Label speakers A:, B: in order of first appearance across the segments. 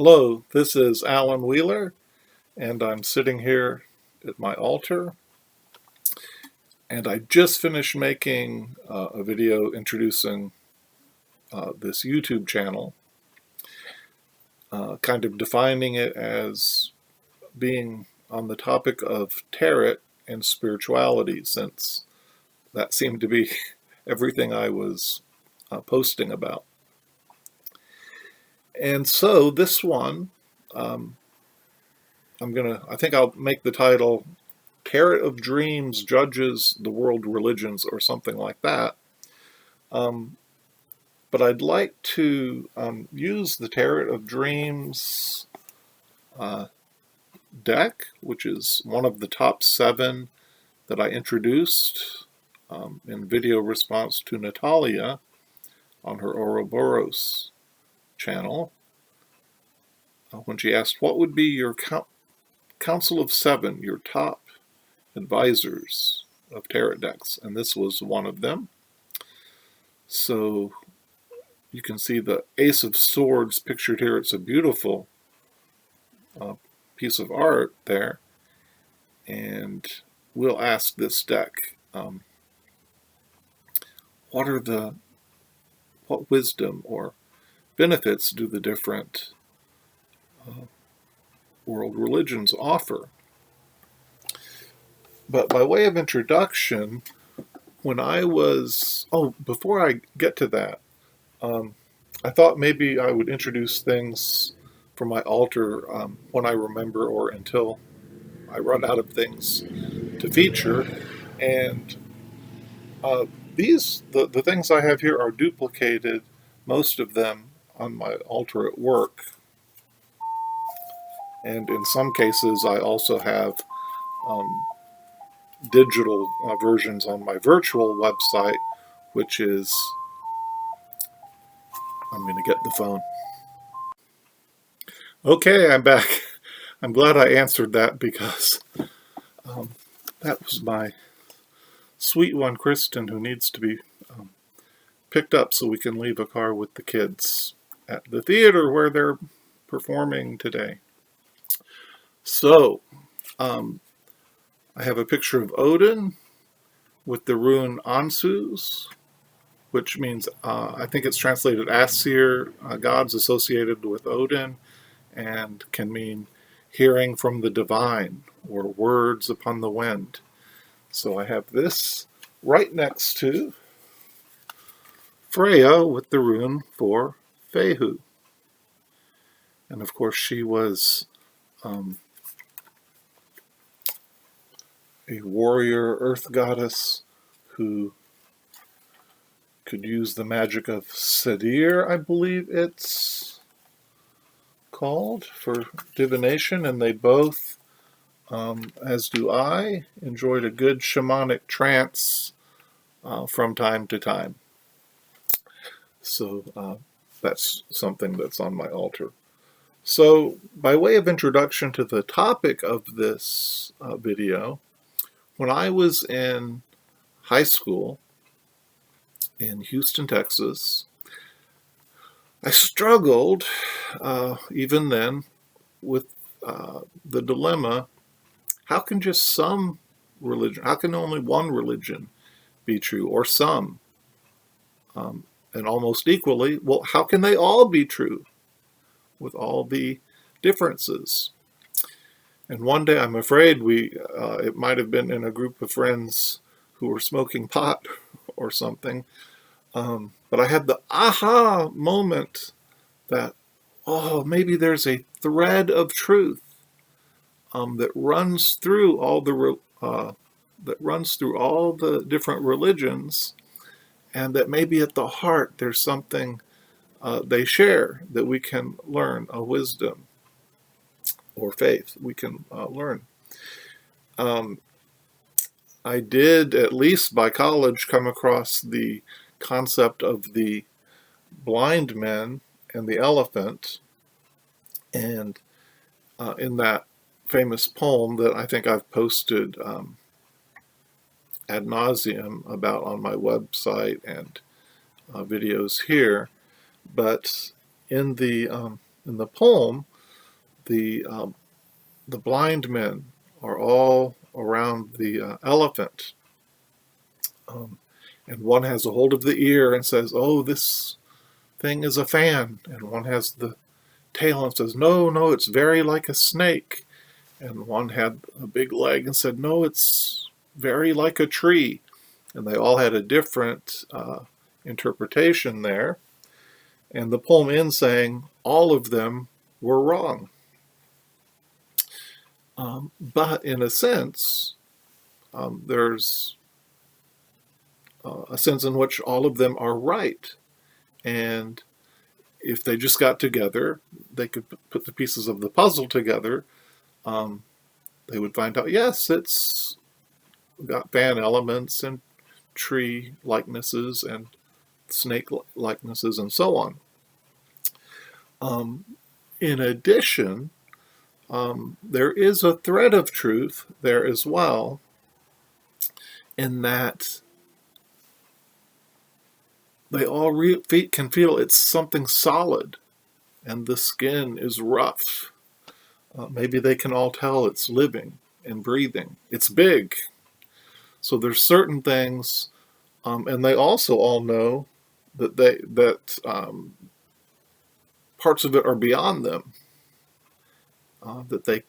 A: Hello, this is Alan Wheeler, and I'm sitting here at my altar. And I just finished making a video introducing this YouTube channel, kind of defining it as being on the topic of tarot and spirituality, since that seemed to be everything I was posting about. And so this one, I think I'll make the title Tarot of Dreams Judges the World Religions, or something like that. But I'd like to use the Tarot of Dreams deck, which is one of the top 7 that I introduced in video response to Natalia on her Ouroboros channel, when she asked, what would be your Council of 7, your top advisors of tarot decks? And this was one of them. So you can see the Ace of Swords pictured here. It's a beautiful piece of art there. And we'll ask this deck, what wisdom or benefits do the different world religions offer? But by way of introduction, when I was, before I get to that, I thought maybe I would introduce things from my altar when I remember, or until I run out of things to feature. And the things I have here are duplicated, most of them, on my altar at work. And in some cases, I also have digital versions on my virtual website, which is, I'm going to get the phone. Okay, I'm back. I'm glad I answered that, because that was my sweet one, Kristen, who needs to be picked up so we can leave a car with the kids at the theater where they're performing today. So, I have a picture of Odin with the rune Ansus, which means, I think it's translated Aesir, gods associated with Odin, and can mean hearing from the divine, or words upon the wind. So I have this right next to Freya with the rune for Fehu. And of course she was a warrior earth goddess who could use the magic of Sadir, I believe it's called, for divination, and they both, as do I, enjoyed a good shamanic trance from time to time. So that's something that's on my altar. So by way of introduction to the topic of this video, when I was in high school in Houston, Texas, I struggled even then with the dilemma, how can just some religion, how can only one religion be true, or some? And almost equally, well, how can they all be true with all the differences? And one day, I'm afraid it might have been in a group of friends who were smoking pot or something, but I had the aha moment that, maybe there's a thread of truth that runs through all the different religions, and that maybe at the heart there's something they share that we can learn, a wisdom or faith we can learn. I did, at least by college, come across the concept of the blind men and the elephant, and in that famous poem that I think I've posted ad nauseum about on my website and videos here, but in the in the poem, the blind men are all around the elephant, and one has a hold of the ear and says, "Oh, this thing is a fan," and one has the tail and says, "No, no, it's very like a snake," and one had a big leg and said, "No, it's very like a tree," and they all had a different interpretation there. And the poem ends saying all of them were wrong. But in a sense, there's a sense in which all of them are right. And if they just got together, they could put the pieces of the puzzle together. They would find out, yes, it's got fan elements and tree likenesses and snake likenesses and so on. In addition, there is a thread of truth there as well, in that they all can feel it's something solid, and the skin is rough. Maybe they can all tell it's living and breathing. It's big. So there's certain things, and they also all know that parts of it are beyond them, that they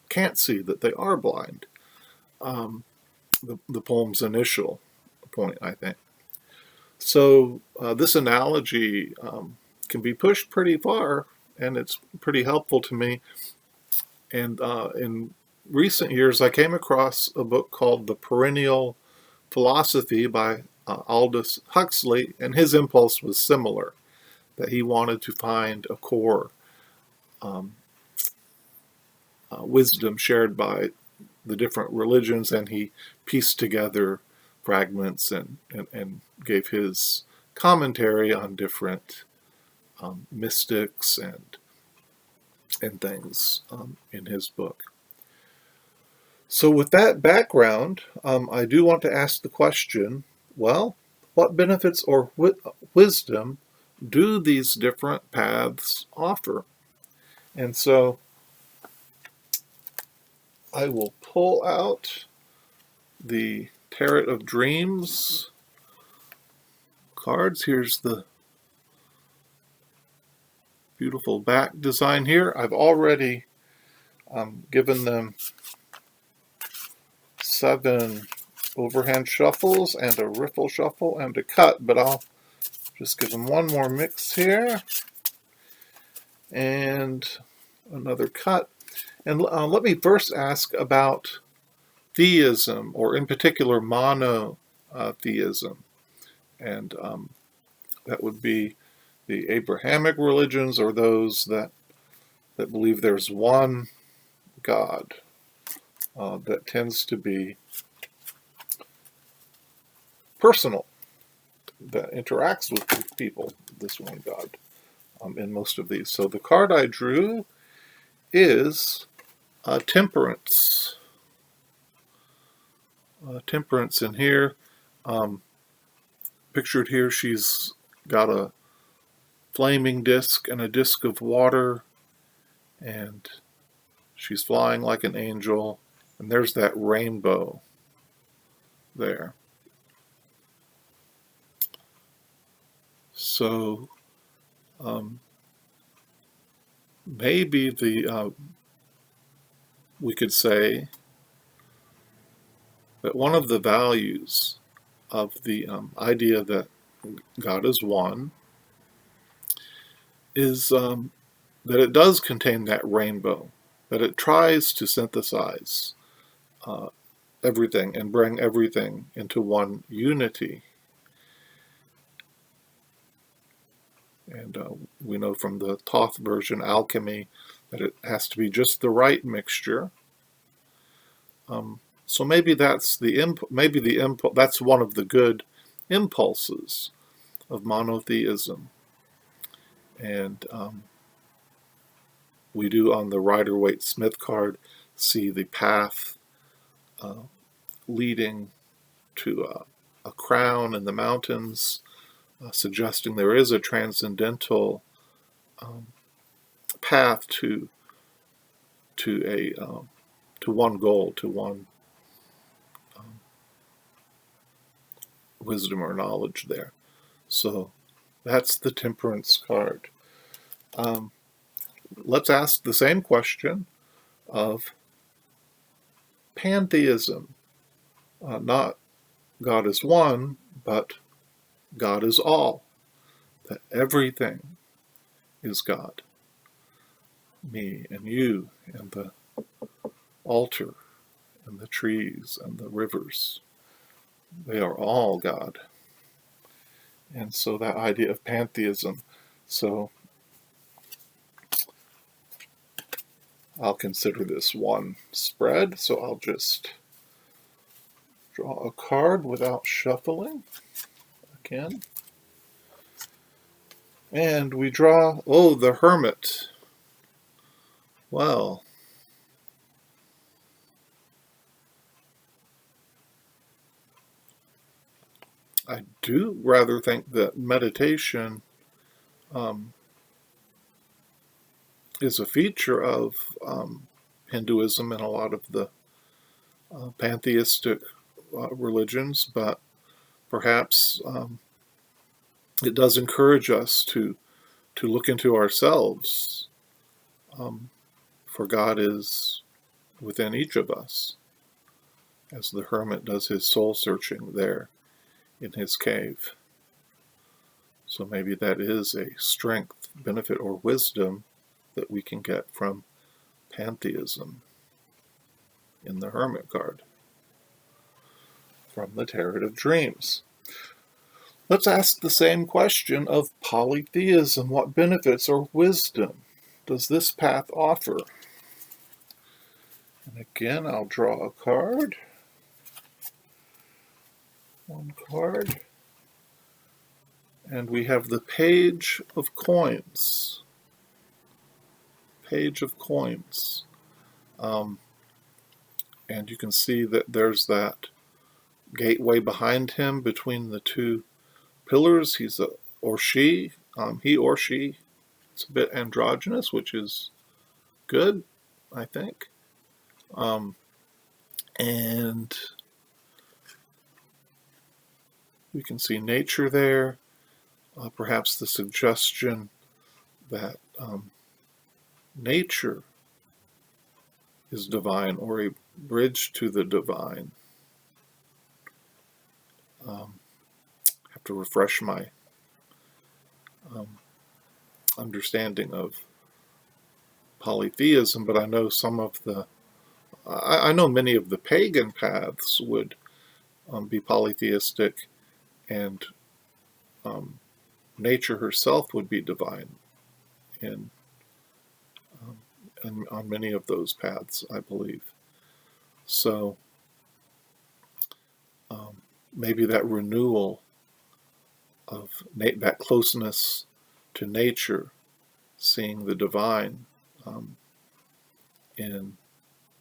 A: can't see, that they are blind. The poem's initial point, I think. So this analogy can be pushed pretty far, and it's pretty helpful to me. And in recent years, I came across a book called The Perennial Philosophy by Aldous Huxley, and his impulse was similar, that he wanted to find a core wisdom shared by the different religions, and he pieced together fragments and gave his commentary on different mystics and things in his book. So with that background, I do want to ask the question, well, what benefits or wisdom do these different paths offer? And so I will pull out the Tarot of Dreams cards. Here's the beautiful back design here. I've already given them 7 overhand shuffles and a riffle shuffle and a cut, but I'll just give them one more mix here and another cut. And let me first ask about theism, or in particular monotheism, and that would be the Abrahamic religions, or those that believe there's one God that tends to be personal, that interacts with people, this one God, in most of these. So the card I drew is Temperance. Temperance in here. Pictured here, she's got a flaming disc and a disc of water, and she's flying like an angel, and there's that rainbow there. So maybe we could say that one of the values of the idea that God is one is that it does contain that rainbow, that it tries to synthesize everything and bring everything into one unity. And we know from the Thoth version, alchemy, that it has to be just the right mixture. So maybe that's that's one of the good impulses of monotheism. And we do, on the Rider-Waite-Smith card, see the path leading to a crown in the mountains, suggesting there is a transcendental path to one goal, to one wisdom or knowledge there. So that's the Temperance card. Let's ask the same question of pantheism. Not God is one, but God is all. That everything is God. Me and you and the altar and the trees and the rivers. They are all God. And so that idea of pantheism. So I'll consider this one spread. So I'll just draw a card without shuffling again. And we draw, oh, the Hermit. Well, I do rather think that meditation is a feature of Hinduism and a lot of the pantheistic religions, but perhaps it does encourage us to look into ourselves, for God is within each of us, as the hermit does his soul searching there in his cave. So maybe that is a strength, benefit, or wisdom that we can get from pantheism in the Hermit card from the Tarot of Dreams. Let's ask the same question of polytheism. What benefits or wisdom does this path offer? And again, I'll draw a card. One card. And we have the Page of Coins. Page of Coins. And you can see that there's that gateway behind him between the two pillars. He's he or she. It's a bit androgynous, which is good, I think. And we can see nature there. Perhaps the suggestion that nature is divine, or a bridge to the divine. Have to refresh my understanding of polytheism, but I know some of the I know many of the pagan paths would be polytheistic, and nature herself would be divine in and on many of those paths, I believe. So maybe that renewal of that closeness to nature, seeing the divine in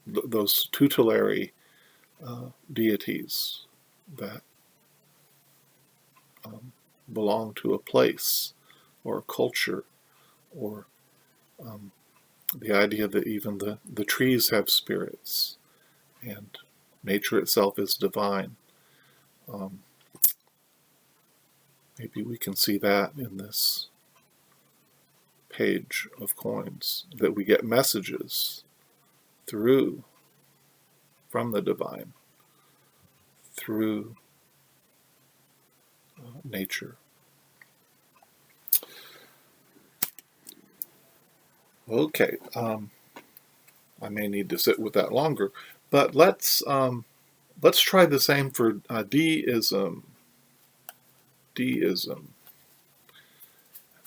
A: those tutelary deities that belong to a place or a culture, or the idea that even the trees have spirits and nature itself is divine. Maybe we can see that in this Page of Coins, that we get messages from the divine through nature. Okay, I may need to sit with that longer, but let's try the same for deism. Deism.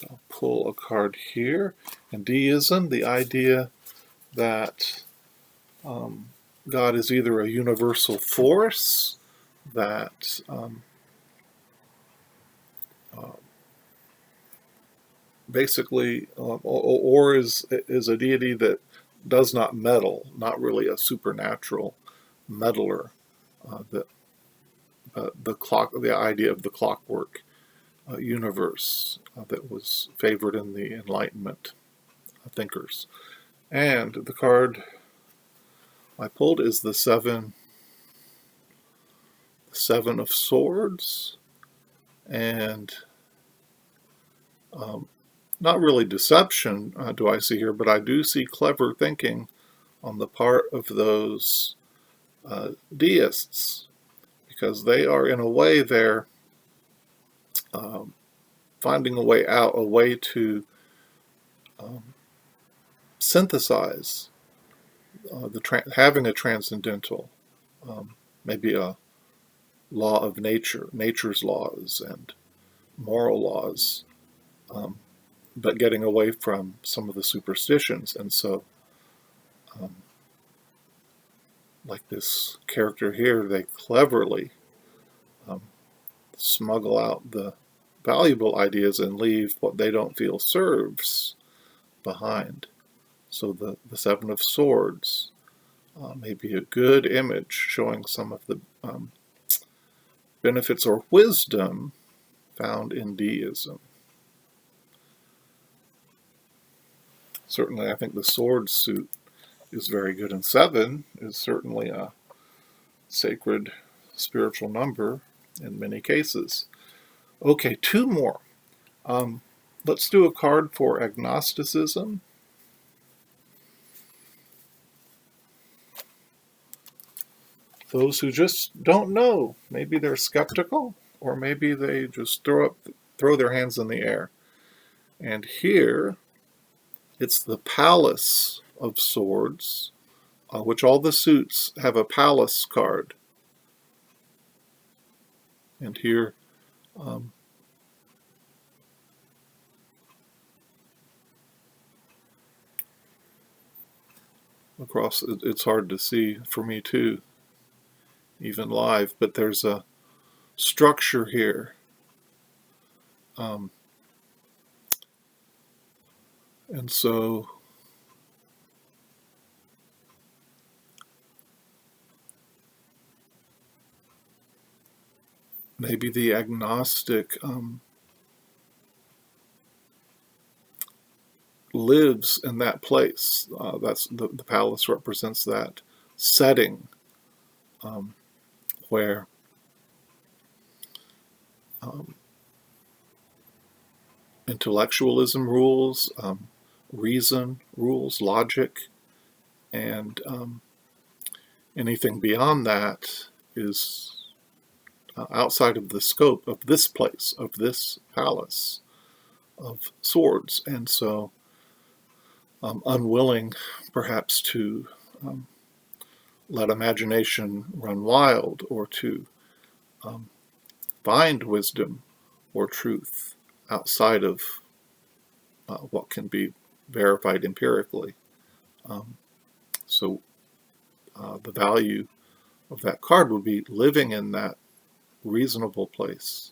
A: I'll pull a card here. And deism, the idea that God is either a universal force that basically, or is a deity that does not meddle, not really a supernatural meddler. The idea of the clockwork universe that was favored in the Enlightenment thinkers. And the card I pulled is the Seven of Swords, and not really deception do I see here, but I do see clever thinking on the part of those deists, because they are, in a way, they're finding a way out, a way to synthesize having a transcendental, maybe a law of nature, nature's laws and moral laws, but getting away from some of the superstitions. And so, like this character here, they cleverly smuggle out the valuable ideas and leave what they don't feel serves behind. So the Seven of Swords may be a good image showing some of the benefits or wisdom found in deism. Certainly, I think the sword suit is very good, and 7 is certainly a sacred spiritual number in many cases. Okay, 2 more. Let's do a card for agnosticism. Those who just don't know. Maybe they're skeptical, or maybe they just throw their hands in the air. And here, it's the Palace of Swords, which all the suits have a palace card. And here, across, it's hard to see for me too, even live, but there's a structure here. And so maybe the agnostic lives in that place. That's the palace represents that setting where intellectualism rules, reason rules, logic, and anything beyond that is outside of the scope of this place, of this palace of swords. And so unwilling perhaps to let imagination run wild, or to find wisdom or truth outside of what can be verified empirically. So the value of that card would be living in that reasonable place,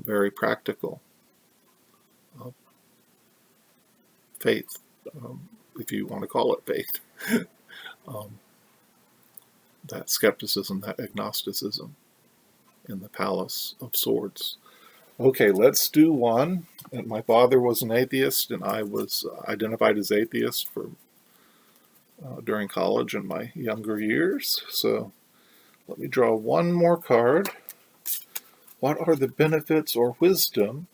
A: very practical. Faith, if you want to call it faith. That skepticism, that agnosticism in the Palace of Swords. Okay, let's do one. And my father was an atheist, and I was identified as atheist for during college and my younger years. So let me draw one more card. What are the benefits or wisdom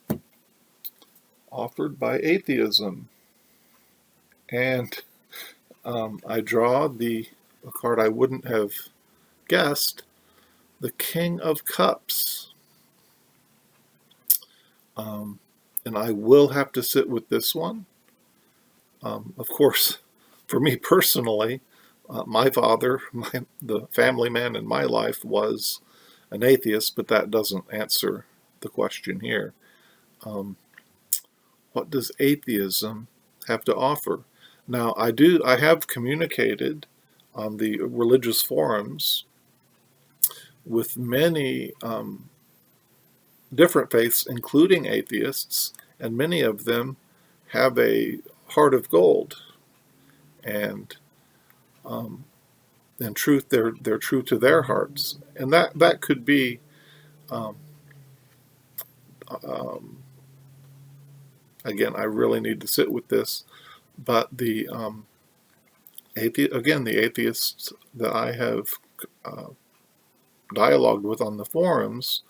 A: offered by atheism? And I draw a card I wouldn't have guessed, the King of Cups. And I will have to sit with this one. Of course, for me personally, my father, the family man in my life, was an atheist, but that doesn't answer the question here. What does atheism have to offer? Now, I have communicated on the religious forums with many different faiths, including atheists, and many of them have a heart of gold, and in truth, they're true to their hearts, and that could be again, I really need to sit with this, But the the atheists that I have uh, dialogued with on the forums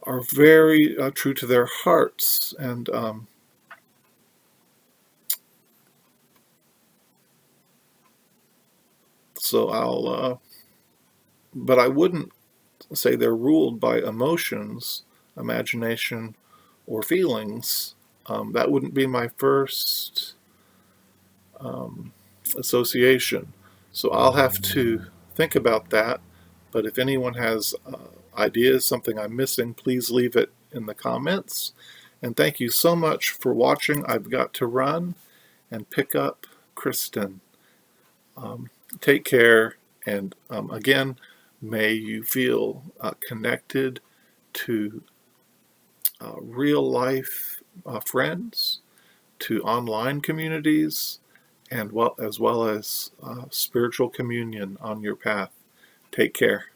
A: are very true to their hearts, and so but I wouldn't say they're ruled by emotions, imagination, or feelings. That wouldn't be my first um, association. So I'll have to think about that. But if anyone has ideas, something I'm missing, please leave it in the comments. And thank you so much for watching. I've got to run and pick up Kristen. Take care, and again, may you feel connected to real life friends, to online communities, and as well as spiritual communion on your path. Take care.